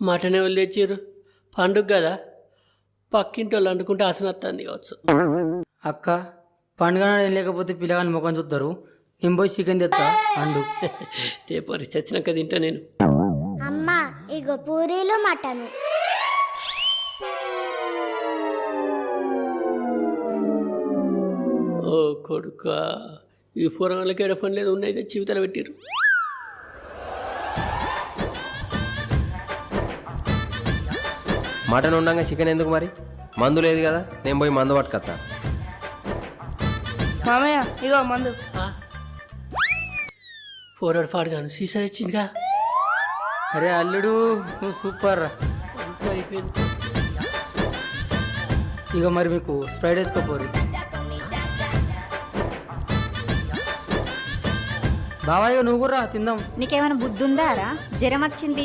మటనే వాళ్ళు తెచ్చిర్రు. పండుగ కదా, పక్కింటి వాళ్ళు అనుకుంటే అసనత్తాంది కావచ్చు. అక్క పండుగ నాడు ఏం లేకపోతే పిల్లగాని ముఖం చూస్తారు. నేను పోయి చికెన్ తెస్తా అండు. తేపరి చచ్చినాక తింటా నేను. అమ్మా ఇగో పూరీలు మటను. ఓ కొడుక, ఈ పూర్వంలోకి ఎడ పని లేదు, ఉన్నాయి జీవితాలు పెట్టిర్రు. మటన్ ఉండగా చికెన్ ఎందుకు మరి? మందు లేదు కదా, నేను పోయి మందు పట్టుకొస్తా. మామయ్య ఇగో మందు. ఫోర్వర్డ్ పాడుగాను సీసా ఇచ్చిందిగా. అరే అల్లుడు నువ్వు సూపర్. అంతా అయిపోయింది. ఇక మరి మీకు స్ప్రైడ్ వేసుకోపోరు. బాబాయ్ నువ్వు కూడా తిందాం. నీకేమైనా బుద్ధి ఉందా రా? జ్వరం వచ్చింది